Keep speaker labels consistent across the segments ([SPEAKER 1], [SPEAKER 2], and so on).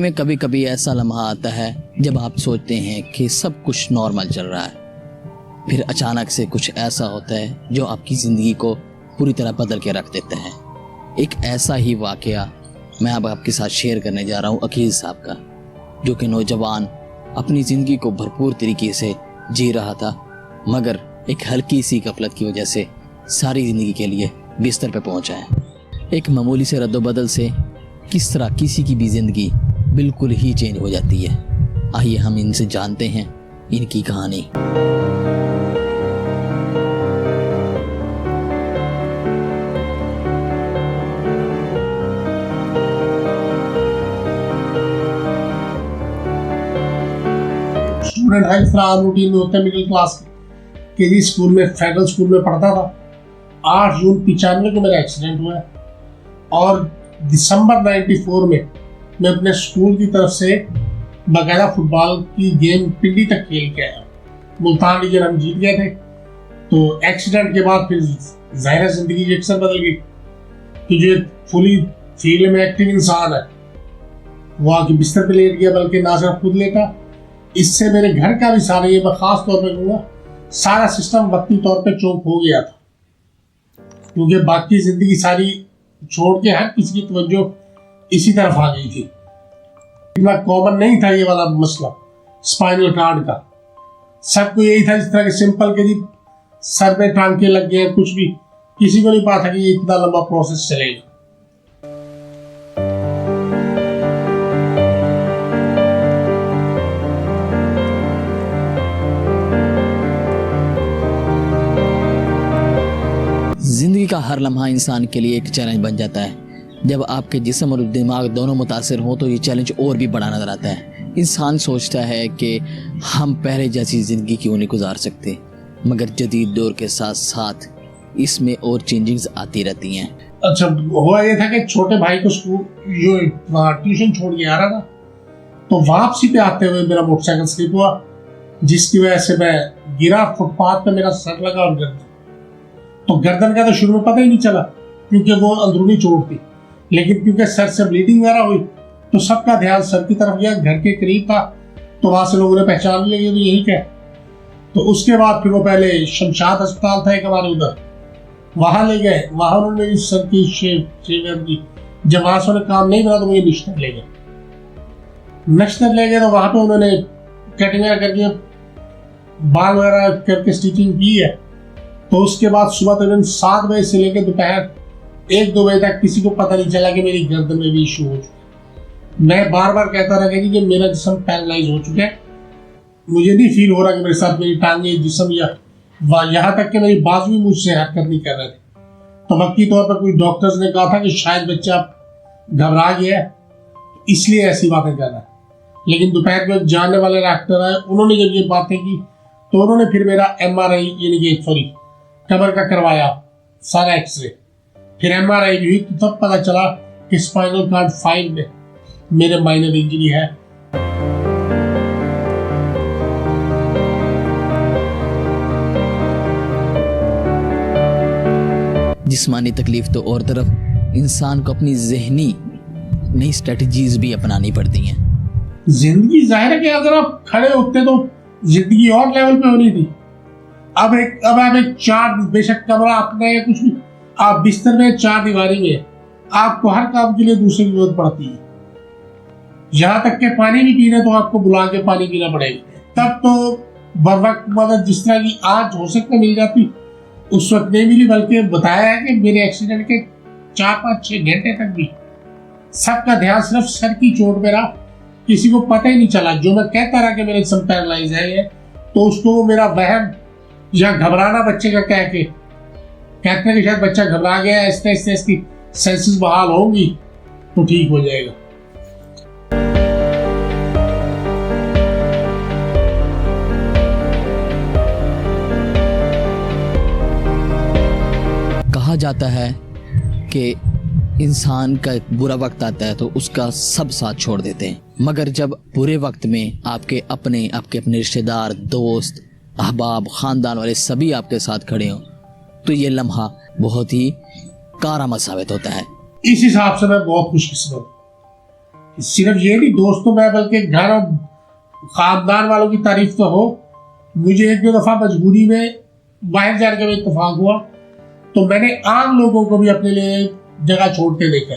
[SPEAKER 1] में कभी कभी ऐसा लम्हा आता है जब आप सोचते हैं कि सब कुछ नॉर्मल चल रहा है, फिर अचानक से कुछ ऐसा होता है जो आपकी ज़िंदगी को पूरी तरह बदल के रख देता है। एक ऐसा ही वाक़या मैं अब आपके साथ शेयर करने जा रहा हूँ अकील साहब का, जो कि नौजवान अपनी ज़िंदगी को भरपूर तरीके से जी रहा था, मगर एक हल्की सी गफलत की वजह से सारी ज़िंदगी के लिए बिस्तर पे पहुंचा है। एक मामूली से रद्दोबदल से किस तरह किसी की भी ज़िंदगी बिल्कुल ही चेंज हो जाती है। आइए हम इनसे जानते हैं इनकी कहानी।
[SPEAKER 2] स्टूडेंट है, इस तरह आम रूटीन में होते हैं मिडिल क्लास के जी स्कूल में, फेडरल स्कूल में पढ़ता था। 8 जून 95 को मेरा एक्सीडेंट हुआ है और दिसंबर 94 में मैं अपने स्कूल की तरफ से बाकायदा फुटबॉल की गेम पिंडी तक खेल के आया। मुल्तान रीजन हम जीत गए थे। तो एक्सीडेंट के बाद फिर ज़ाहिर है जिंदगी की अक्सर बदल गई कि जो फुली फील्ड में एक्टिव इंसान है वो आके बिस्तर पे लेट गया, बल्कि ना सिर्फ खुद लेटा, इससे मेरे घर का भी सारा, ये मैं खास तौर पे कहूँगा, सारा सिस्टम वक्ती तौर पे चौक हो गया था, क्योंकि बाकी जिंदगी सारी छोड़ के हर किसी की तवज्जो इसी तरफ आ गई थी। इतना कॉमन नहीं था ये वाला मसला स्पाइनल कार्ड का। सबको यही था, इस तरह के सिंपल के जी सर पे टांके लग गए, कुछ भी, किसी को नहीं पता था कि ये इतना लंबा प्रोसेस चलेगा।
[SPEAKER 1] ज़िंदगी का हर लम्हा इंसान के लिए एक चैलेंज बन जाता है। जब आपके जिस्म और दिमाग दोनों मुतासिर हों तो ये चैलेंज और भी बड़ा नज़र आता है। इंसान सोचता है कि हम पहले जैसी ज़िंदगी क्यों नहीं गुजार सकते, मगर जदीद दौर के साथ साथ इसमें और चेंजिंग्स आती रहती हैं।
[SPEAKER 2] अच्छा, हुआ ये था कि छोटे भाई को स्कूल ट्यूशन छोड़ के आ रहा था, तो वापसी पे आते हुए मेरा मोटरसाइकिल स्लिप हुआ, जिसकी वजह से मैं गिरा फुटपाथ पे, मेरा सर लगा और गर्दन। तो गर्दन का तो शुरू में पता ही नहीं चला क्योंकि वो अंदरूनी चोट थी, लेकिन क्योंकि सर से ब्लीडिंग वगैरह हुई तो सबका ध्यान सर की तरफ गया। घर के करीब था तो वहां से लोगों ने पहचान लिया तो यही क्या। तो उसके बाद फिर वो पहले शमशाद अस्पताल था एक हमारे उधर, वहां ले गए। वहां उन्होंने मेरी सर की शेप की, जब वहां से उन्हें काम नहीं बना तो मुझे नश्तर ले गए। तो वहां पे उन्होंने कटिंग करके बाल वगैरह करके स्टिचिंग की है। तो उसके बाद सुबह तकरीबन 7 बजे से लेकर दोपहर 1-2 बजे तक किसी को पता नहीं चला कि मेरी गर्दन में भी इशू हो चुका है। मैं बार बार कहता रहा कि मेरा जिस्म पैरालाइज हो चुका है, मुझे नहीं फील हो रहा कि मेरे साथ मेरी टांगे, जिस्म या यहाँ तक कि मेरी बाजू भी मुझसे हरकत नहीं कर रहे थे। तो वक्ती तौर पर कुछ डॉक्टर्स ने कहा था कि शायद बच्चा घबरा गया है इसलिए ऐसी बातें कर रहा है। लेकिन दोपहर को जानने वाले डॉक्टर आए, उन्होंने जब ये बातें की तो उन्होंने फिर मेरा MRI यानी कि कमर का करवाया, सारा एक्सरे, फिर MRI भी हुई, तो तब पता चला कि स्पाइनल कार्ड 5 में मेरे माइनर इंजरी है।
[SPEAKER 1] जिस्मानी तकलीफ तो और तरफ, इंसान को अपनी जहनी नई स्ट्रेटजीज भी अपनानी पड़ती हैं।
[SPEAKER 2] जिंदगी जाहिर है कि अगर आप खड़े होते तो जिंदगी और लेवल पे होनी थी। अब आप एक चार, बेशक कमरा अपना या कुछ भी, आप बिस्तर में 4 दीवारी में, आपको हर काम के लिए दूसरे की जरूरत पड़ती है। यहाँ तक के पानी भी पीना तो आपको बुला के पानी पीना पड़ेगा। तब तो बर वक्त मदद जिस तरह की आज हो सकता मिल जाती, उस वक्त नहीं मिली, बल्कि बताया है कि मेरे एक्सीडेंट के 4-5-6 घंटे तक भी सबका ध्यान सिर्फ सर की चोट पे रहा, किसी को पता ही नहीं चला। जो मैं कहता रहा कि मेरे जिस्म पैरालाइज है, तो उसको वो मेरा वहम या घबराना बच्चे का कह के कहते हैं कि शायद बच्चा घबरा गया, ऐसे इसकी सेंसेस बहाल होंगी तो ठीक हो जाएगा।
[SPEAKER 1] कहा जाता है कि इंसान का बुरा वक्त आता है तो उसका सब साथ छोड़ देते हैं, मगर जब बुरे वक्त में आपके अपने रिश्तेदार, दोस्त, अहबाब, ख़ानदान वाले सभी आपके साथ खड़े हों तो ये लम्हा बहुत ही कारामद साबित होता है।
[SPEAKER 2] इस हिसाब से मैं बहुत खुशकिस्मत हूँ सिर्फ ये नहीं दोस्तों में बल्कि घर और खानदान वालों की तारीफ तो हो। मुझे एक दो दफा मजबूरी में बाहर जाने का इत्तेफाक हुआ तो मैंने आम लोगों को भी अपने लिए जगह छोड़ते देखा।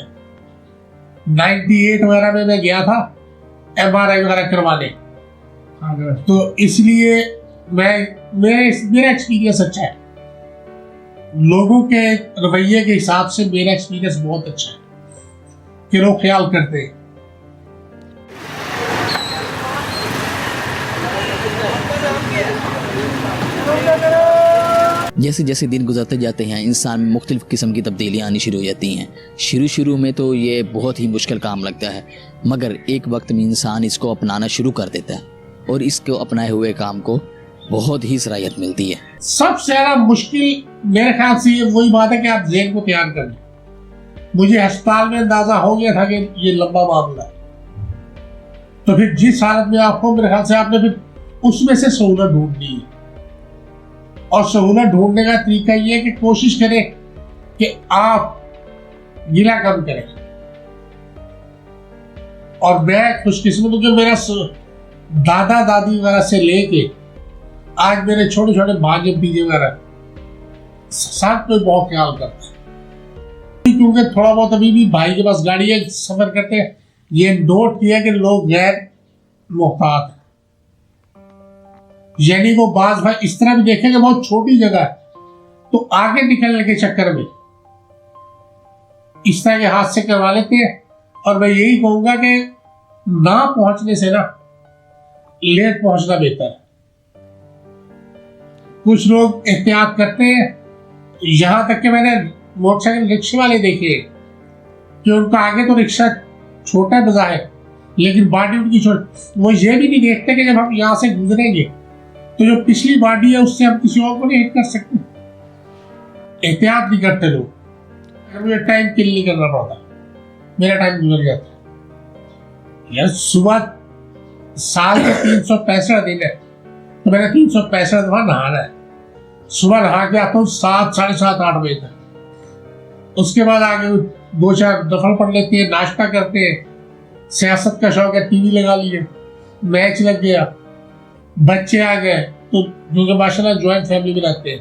[SPEAKER 2] 98 वगैरह में मैं गया था MRI वगैरह करवाने, तो इसलिए मेरा एक्सपीरियंस अच्छा है। लोगों के रवैये के हिसाब से मेरा एक्सपीरियंस बहुत अच्छा है कि लोग ख्याल करते हैं।
[SPEAKER 1] जैसे जैसे दिन गुजरते जाते हैं इंसान में मुख्तलिफ किस्म की तब्दीलियाँ आनी शुरू हो जाती हैं। शुरू में तो ये बहुत ही मुश्किल काम लगता है, मगर एक वक्त में इंसान इसको अपनाना शुरू कर देता है और इसको अपनाए हुए काम को बहुत ही सराहत मिलती है।
[SPEAKER 2] सबसे ज़्यादा मुश्किल मेरे ख्याल से ये वही बात है कि आप ज़हन को तैयार कर लें। मुझे अस्पताल में अंदाजा हो गया था कि ये लंबा मामला है, तो फिर जिस हालत में आप हो मेरे ख्याल से आपने फिर उसमें से सहूलत ढूंढनी है। और सहूलत ढूंढने का तरीका ये है कि कोशिश करें कि आप गिला कम करें। और मैं खुशकिस्मत हूं कि मेरा दादा दादी वगैरह से लेके आज मेरे छोटे छोटे भांजे भतीजे वगैरह सब कोई बहुत ख्याल करता है, क्योंकि थोड़ा बहुत अभी भी भाई के पास गाड़ी है, सफर करते हैं। ये नोट किया कि लोग गैर मोहतात हैं, यानी वो बाज भाई इस तरह भी देखेंगे बहुत छोटी जगह है तो आगे निकलने के चक्कर में इस तरह के हादसे करवा लेते हैं। और मैं यही कहूंगा कि ना पहुंचने से ना लेट पहुंचना बेहतर है। कुछ लोग एहतियात करते हैं, यहां तक कि मैंने मोटरसाइकिल रिक्शे वाले देखे कि उनका आगे तो रिक्शा छोटा बजाय लेकिन बॉडी उनकी छोटी। वो ये भी नहीं देखते कि जब हम यहां से गुजरेंगे तो जो पिछली बॉडी है उससे हम किसी और को नहीं हिट कर सकते। एहतियात नहीं करते लोग। मुझे टाइम किल नहीं करना पड़ता, मेरा टाइम गुजर जाता यार। सुबह साल के 365 दिन है तो मैंने 365 दफा नहाना है। सुबह नहा के आता हूँ 7, 7:30, 8 बजे तक। उसके बाद आगे 2-4 दफा पढ़ लेते हैं, नाश्ता करते हैं। सियासत का शौक है, टीवी लगा लिए, मैच लग गया, बच्चे आ गए तो क्योंकि माशाल्लाह ज्वाइंट फैमिली में रहते हैं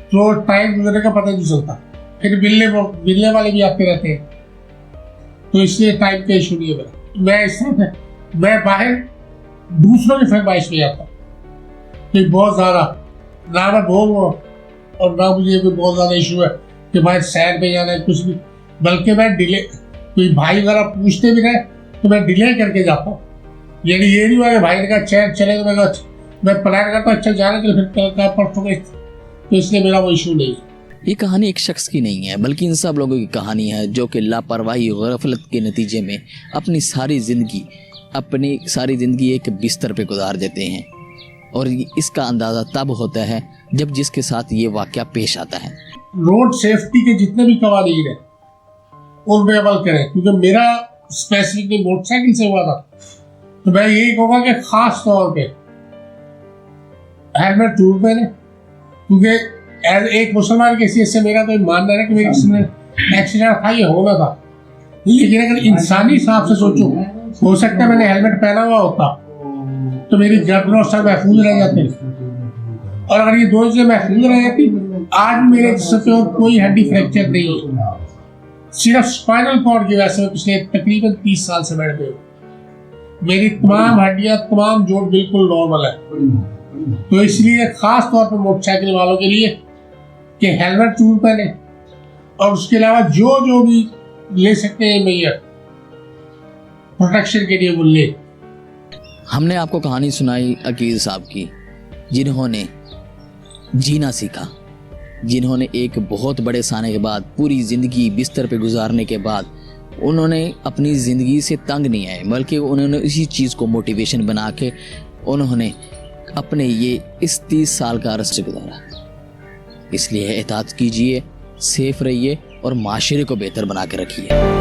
[SPEAKER 2] तो टाइम गुजरने का पता नहीं चलता। फिर मिलने वाले भी आते रहते हैं तो इसलिए टाइम का इशू नहीं है मेरा। मैं इस तरह मैं बाहर दूसरों की फरमाइश में आता कि बहुत ज़्यादा ना मैं बोल रहा हूँ और ना मुझे कोई बहुत ज़्यादा इशू है कि भाई सैर पे जाना है कुछ भी, बल्कि मैं डिले, कोई भाई वगैरह पूछते भी रहे तो मैं डिले करके जाता हूँ। यानी ये नहीं हुआ कि भाई ने कहा चैन चले तो मैं प्लान करता हूँ अच्छा जाने के लिए फिर परसों गए, तो इसलिए मेरा वो इशू नहीं है।
[SPEAKER 1] ये कहानी एक शख्स की नहीं है बल्कि इन सब लोगों की कहानी है जो कि लापरवाही और गफलत के नतीजे में अपनी सारी ज़िंदगी एक बिस्तर पे गुजार देते हैं। और इसका अंदाज़ा तब होता है जब जिसके साथ ये वाक़या पेश आता है।
[SPEAKER 2] रोड सेफ्टी के जितने भी कवानीन हैं उन पे अमल करें, क्योंकि मेरा स्पेसिफिकली मोटरसाइकिल से हुआ था तो मैं यही कहूँगा कि खास तौर पे हेलमेट जरूर पहने, क्योंकि एज एक मुसलमान की हैसियत से मेरा तो मानना है कि मेरे किसी में एक्सीडेंट था, ये होना था। लेकिन अगर इंसानी हिसाब से सोचो, हो सकता है मैंने हेलमेट पहना हुआ होता तो मेरी गर्दन और सर महफूज रह जाते, और अगर ये दोनों चीजें महफूज रह जाती आज मेरे जिस्म पे और कोई हड्डी फ्रैक्चर नहीं है। सिर्फ स्पाइनल कॉर्ड की वजह से पिछले तकरीबन 30 साल से बेड पे हूँ। मेरी तमाम हड्डियां, तमाम जोड़ बिल्कुल नॉर्मल है। तो इसलिए खास तौर पर मोटरसाइकिल वालों के लिए कि हेलमेट जरूर पहने, और उसके अलावा जो भी ले सकते हैं मैयर प्रोटेक्शन के लिए वो ले।
[SPEAKER 1] हमने आपको कहानी सुनाई अकील साहब की, जिन्होंने जीना सीखा, जिन्होंने एक बहुत बड़े साने के बाद पूरी ज़िंदगी बिस्तर पे गुजारने के बाद उन्होंने अपनी ज़िंदगी से तंग नहीं आए, बल्कि उन्होंने इसी चीज़ को मोटिवेशन बना के उन्होंने अपने ये इस 30 साल का अरसा गुजारा। इसलिए एहतियात कीजिए, सेफ रहिए और माशरे को बेहतर बना के रखिए।